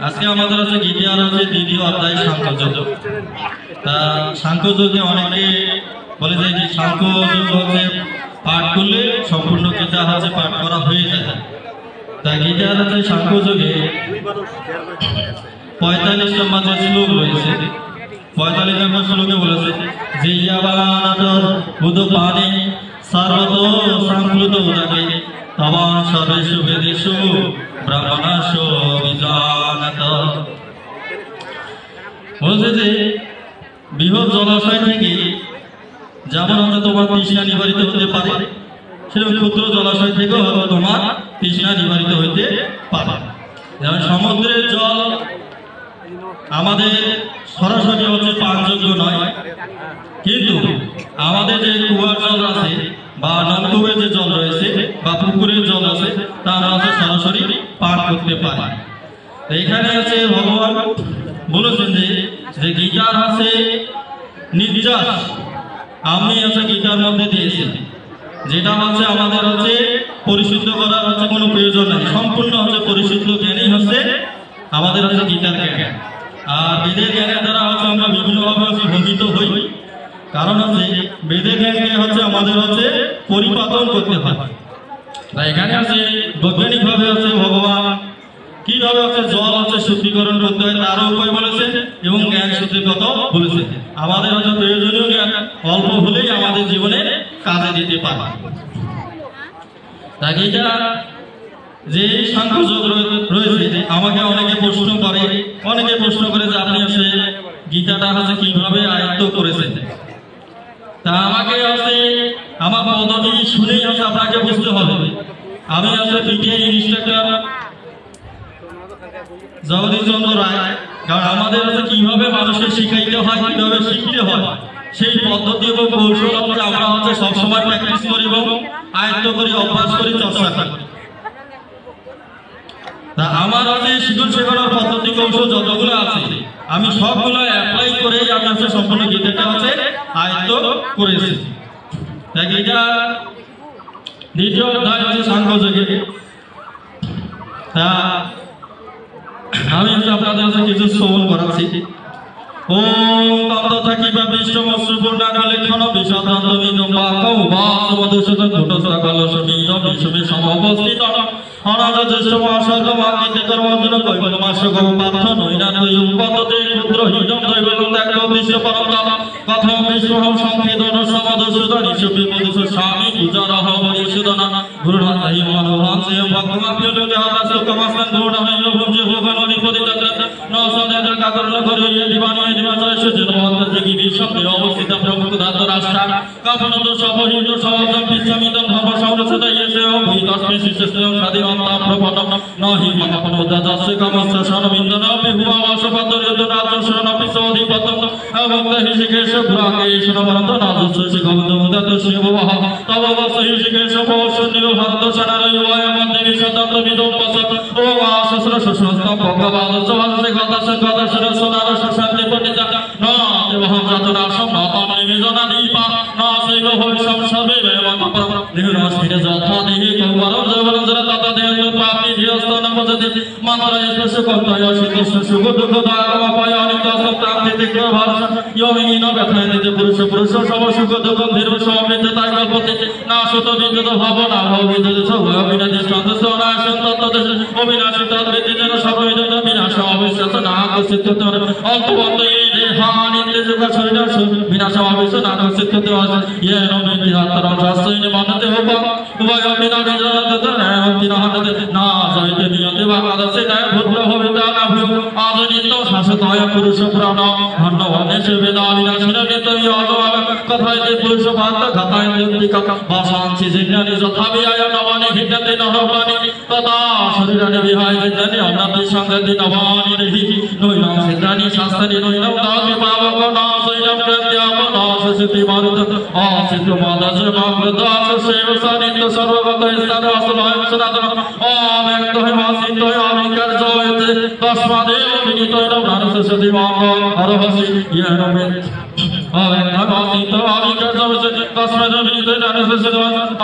আজকে আমাদের আছে গীতার আছে দ্বিতীয় অধ্যায় সাংখ্যযোগ। তা সাংখ্যযোগে অনেকে বলে যে সাংখ্যযোগ হচ্ছে পাঠ করলে সম্পূর্ণ গীতা হচ্ছে পাঠ করা হয়ে যায়। তা গীতার আছে সাংখ্যযোগে 45 নম্বর যে শ্লোক রয়েছে, 45 নম্বর শ্লোকে বলেছে যে ইয়াবানাতর উদপানে সর্বত সংপ্লুত উদকে তবান সর্বেষু বেদেষু ব্রাহ্মণাসো বিজানত। বলছে যে বৃহৎ জলাশয় থেকে যেমন হচ্ছে তোমার তৃষ্ণা নিবারিত হতে পারে, সেরকম ক্ষুদ্র জলাশয় থেকেও হয়তো তোমার তৃষ্ণা নিবারিত হইতে পারে। যেমন সমুদ্রের জল আমাদের সরাসরি হচ্ছে পানযোগ্য নয়, কিন্তু আমাদের যে কুয়ার জল আছে বা নলকূপের যে জল রয়েছে বা পুকুরের জল আছে তারা হচ্ছে সরাসরি পান করতে পারে। এখানে আছে ভগবান বলেছেন যে গীতার আছে নির্যাস আমি হচ্ছে গীতার মধ্যে দিয়েছি, যেটা হচ্ছে আমাদের হচ্ছে পরিশুদ্ধ করার হচ্ছে কোনো প্রয়োজন নেই, সম্পূর্ণ হচ্ছে পরিশুদ্ধ জ্ঞানই হচ্ছে আমাদের হচ্ছে গীতার জ্ঞান। আর বেদের জ্ঞানের দ্বারা হচ্ছে আমরা বিভিন্নভাবে হচ্ছে ভোগিত হই, কারণ হচ্ছে বেদের জ্ঞানকে হচ্ছে আমাদের হচ্ছে পরিপালন করতে হয়। তাই এখানে হচ্ছে বৈজ্ঞানিকভাবে হচ্ছে ভগবান কিভাবে হচ্ছে জল হচ্ছে শুদ্ধিকরণ করতে হয় তারও উপায় বলেছেন এবং জ্ঞান শুদ্ধির কথা বলেছেন। আমাদের হচ্ছে প্রয়োজনীয় জ্ঞান অল্প হলেই আমাদের জীবনে কাজে দিতে পারে। তাই এটা যে সাংখ্যযোগ রয়েছে, আমাকে অনেকে প্রশ্ন করে যে আপনি হচ্ছে গীতাটা হচ্ছে কিভাবে আয়ত্ত করেছেন। তা আমাকে হচ্ছে আমার পদ্ধতি শুনেই হচ্ছে আপনাকে বুঝতে হবে। আমি হচ্ছে পিটিআই ইনস্ট্রাক্টর জগদীশ চন্দ্র রায়, কারণ আমাদের হচ্ছে কিভাবে মানুষকে শিখাইতে হয়, কিভাবে শিখতে হয় সেই পদ্ধতি এবং কৌশল আমরা হচ্ছে সবসময় প্র্যাকটিস করি এবং আয়ত্ত করি, অভ্যাস করি, চর্চা করি। তা আমার হচ্ছে শিক্ষণ শেখানোর পদ্ধতি কৌশল যতগুলো আছে আমি সবগুলো অ্যাপ্লাই করে আমি হচ্ছে সম্পূর্ণ গীতাটা হচ্ছে আয়ত্ত করেছি। তাই এটা দ্বিতীয় অধ্যায় হচ্ছে সাংখ্যযোগে। তা আমি হচ্ছে আপনাদের হচ্ছে কিছু শ্রবণ করাচ্ছি। ওম তত থাকিবা বিশ্বমশ্রুপূর্ণাকালেক্ষণ বিষাদান্তমিদং বাক্যং বাসমধুসূদন ঘটস্থকলশমিদং বিশ্বমে সমবস্থিত অনাথ জ্যেষ্ঠ মহাসর্গমাঙ্গিতে কর্মর্জুন কৈবলমাস্যগম পার্থ নৈনান্যয়ুং পততে ক্ষুদ্রহীনং দৈবং ত্যাগো বিশ্বপরম কথম বিশ্বহং সংকেদন সমধুসূদন ইষ্যপি মধুসূ স্বামী পূজারহ মধুসূদন গুরুনাথহি মনোভাংসে ভক্তমাপ্যলোকে হতাশ্লোকমাস্তান গৌড়ামে ভুঞ্জে ভোগন নিপতিত ন সন্দেহ কাকরণ করিয়ে দিবানি অবস্থিত প্রমুখ ধাতু রাষ্ট্র কাপনদ সবহিত সহজম বিশ্বমিদম ধর্ম সংরক্ষিত ইয়েছে অভিতস্মে শিষ্যস্বয়ং স্বাধীনতাম প্রপন্নম নহি মহাপনোদাস্য কামস্য শরণবিন্দন বিভুয়া বাসপদ্যযত রাজশরণ পিসোধিপতম ভক্ত হৃষিকেশ পুরাকেশন ভরত রাজস্য গৌতমদত্ত শিববাহ তব বস হৃষিকেশ পৌষণ্য ভরত সনারয় মধ্যে বিশদন্ত বিদম পসত ও আশস্র সুস্রস্ত ভগবান সহস্রে গদাস গদাসর সোনার শান্তি পণ্ডিত ন দেবহং যতরাসম ন তমে বিজনা দীপা ন শৈব হৈষম সর্বে বেমন্তপরম নিহুরস্মিনে যথা দেহি কৌবরম জবরম জরা তথা দেহ প্রাপ্তি ধিয়স্ত নমজতি মন্ত্রয় স্পর্শ কর্তয় শীতস্য সুখ দুঃখ দাগমপয় অনিত্য সপ্তান্তি তিক্র ভারস ইয়মিনীন ব্যথায়নিতে পুরুষ পুরুষ সব সুখ দুঃখ ধীর্ব সমৃদ্ধ তাই কল্পতে না সুত বিদ্যুৎ ভব না ভব বিদ্যুৎ সব অবিনাদিষ্টন্ত সোনাশন তত্ত্বদেশ অবিনাশী তদ্বিদ্যুতেন সর্ববিদ্যুৎ বিনাশ অবিশ্বাস না আকর্ষিত অল্প বন্ধ এই দেহানিতে যুগ শরীর বিনাশ অবিশ্ব না আকর্ষিত ইয়েন বিধাতরম শাস্ত্রইনে মানতে হোক উভয় বিনা বিজয়ত তিনহনতে না সহিতে নিয়তে বা আদর্শে দায় ভূত ভবিতা না ভূ আজ নিত্য শাশ্বতয় পুরুষ পুরাণ ধন্য বনেশ বেদা বিনাশিন নিত্য অজবাব কথাইতে পুরুষ ভাত ঘাতায় দন্তিকা ভাষাংসি জিজ্ঞানি যথাবিহায় নবানি ঘিন্যতে নহবানি তথা শরীরানি বিহায় জিজ্ঞানি অন্নাতি সংগতি নবানি রেহি নৈনং সিদ্ধানি শাস্ত্রানি নৈনং দাবি পাবক না সৈনং প্রত্যাপ না সসিতি মারুত অসিত মাদাস মাগদাস সেব সানিত সর্বগত স্থান অসলয় সনাতন অব্যক্ত হে মাসিত হে অবিকার জয়তে তস্মাদেব বিনীত হে প্রাণ সসতি মাম হরহসি ইয়েন অব্যক্ত অবিকার সবসে তস্মৈ বিনীত জানসে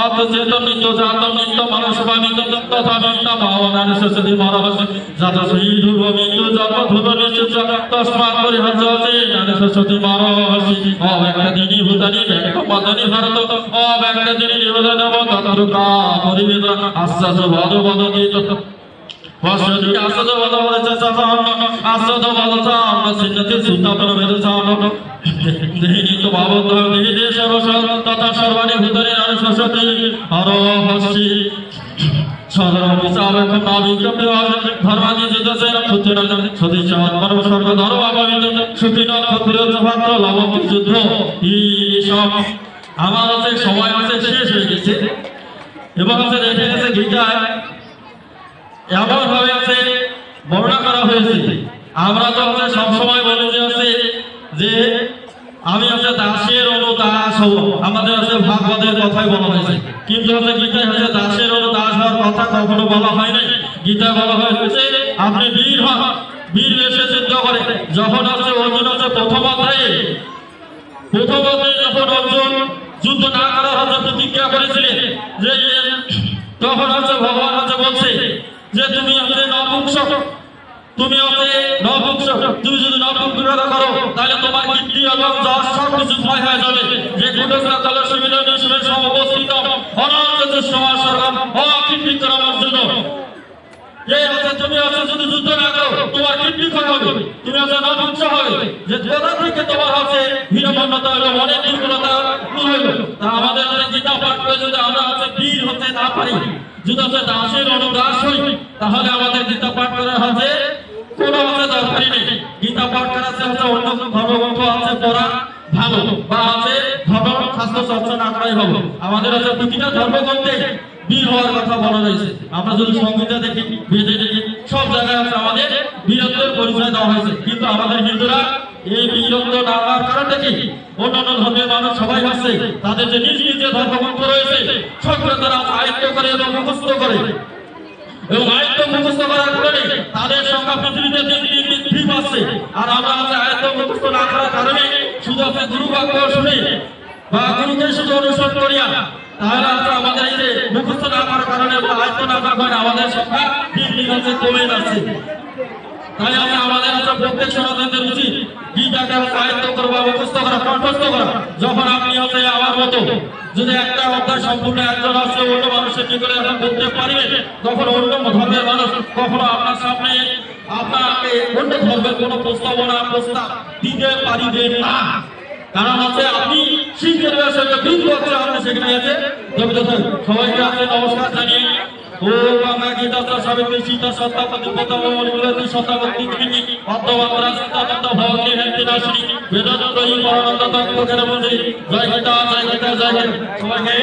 আত্মচেতন নিত্য জাতম নিত্য মানসভামিত তথা বিত্ত ভাবনানসে মরহসে যত শ্রী ধ্রুব মৃত্যু জন্ম ধ্রুব নিশ্চিত তস্মাৎ পরিহর্যতে জানসে মরহসি অব্যক্ত দিনী ভূতানি ব্যক্ত পদনি ভারত অব্যক্ত দিনী নিবেদন তত্রকা পরিবেদন আশ্বাস বদ বদগীত বসতি আশ্বাস বদ বদচান আশ্বাস বদচান সিদ্ধতি সুতপর বেদচান দেহিত ভাবত দেহি সর্বস তথা সর্বাণি ভূতানি জানসে হরহসি সদরম বিচারক নাবিকম ধর্মাদি যুদ্ধে ক্ষুদ্র সদীচার পরম স্বর্গ ধর্ম অভাবিত সুখী নক্ষত্র ভাত্র লবঙ্গ যুদ্ধ এইসব আমার আছে সময় আছে শেষ হয়ে গেছে এবং আছে দেখে গেছে গীতায় এমন ভাবে আছে বর্ণনা করা হয়েছে আমরা তো আছে সবসময় বলে যে আছে যে আমি আছে দাসের অনুদাস হব আমাদের আছে ভাগবতের কথাই বলা হয়েছে কিন্তু আছে গীতায় আছে দাসের অনুদাস হওয়ার কথা কখনো বলা হয় নাই গীতায় বলা হয়েছে আপনি বীর হন বীর বেশে যুদ্ধ করে যখন আছে অর্জুন আছে প্রথম অধ্যায়ে যখন অর্জুন যুদ্ধ না করার হচ্ছে প্রতিজ্ঞা করেছিলেন যে তখন হচ্ছে ভগবান হচ্ছে বলছে যে তুমি হচ্ছে নপুংসক তুমি হচ্ছে নপুংসক তুমি যদি নপুংসকতা করো তাহলে তোমার কীর্তি এবং যশ সব কিছু ক্ষয় হয়ে যাবে যে কুটস্থ কলসে মিলন সমবস্থিত অনন্ত সমাজ সর্বম অকীর্তি করার জন্য যে আছে তুমি আছে যদি যুদ্ধ না করো তোমার কীর্তি ক্ষয় হবে তুমি আছে নপুংস হবে যে কোথা থেকে তোমার আছে হীনমন্যতা হলো অনেক দুর্বলতা দূর হইল তা আমাদের গীতা পাঠ করে যদি আমরা আছে বীর হতে না পারি যদি আছে দাসের অনুদাস হই তাহলে আমাদের গীতা পাঠ করা হবে কোনো আছে দরকারই নেই গীতা পাঠ করা হচ্ছে অন্য ধর্মগ্রন্থ আছে পড়া ভালো বা আছে ধর্ম শাস্ত্র চর্চা না করাই ভালো আমাদের আছে প্রতিটা ধর্মগ্রন্থে বীর হওয়ার কথা বলা হয়েছে আমরা যদি সংহিতা দেখি বেদে দেখি সব জায়গায় আছে আমাদের বীরত্বের পরিচয় দেওয়া হয়েছে কিন্তু আমাদের হিন্দুরা এই বীরত্ব না হওয়ার কারণে কি অন্যান্য ধর্মের মানুষ সবাই আছে তাদের যে নিজ নিজ ধর্মগ্রন্থ রয়েছে সবগুলো তারা আয়ত্ত করে এবং মুখস্থ করে এবং আয়ত্ত মুখস্থ করার কারণে তাদের সংখ্যা পৃথিবীতে দিন দিন বৃদ্ধি পাচ্ছে আর আমরা আছে আয়ত্ত মুখস্থ না করার কারণে শুধু আছে গুরু বাক্য শুনে বা গুরুকে শুধু অনুসরণ করিয়া তাহলে আছে আমাদের এই যে মুখস্থ না করার কারণে বা আয়ত্ত না করার কারণে আমাদের সংখ্যা দিন দিন আছে কমে যাচ্ছে তাই আছে আমাদের আছে প্রত্যেক সনাতনদের উচিত গীতাকে আয়ত্ত করবা মুখস্থ করা কণ্ঠস্থ করা যখন আপনি আছে আমার মতো যদি একটা অধ্যায় সম্পূর্ণ একজন আছে অন্য মানুষের কি করে এখন করতে পারবে তখন অন্য ধর্মের মানুষ কখনো আপনার সামনে আপনাকে অন্য ধর্মের কোনো প্রস্তাবনা প্রস্তাব দিতে পারিবে না কারণ আছে আপনি শিখের সঙ্গে বিন্দু আছে আপনি সেখানে আছে সবাইকে আছে নমস্কার জানিয়ে ও গঙ্গা গীতা সাবিত্রী সীতা সত্তা প্রতিপদম মৌলিকী সত্তা ভক্তি তিনি অর্ধমাত্রা সত্তা তত্ত্ব ভগবতী হেন্তি নাশিনী বেদান্ত পরানন্দ তত্ত্ব কেন বলি জয় গীতা জয় গীতা জয় সবাইকে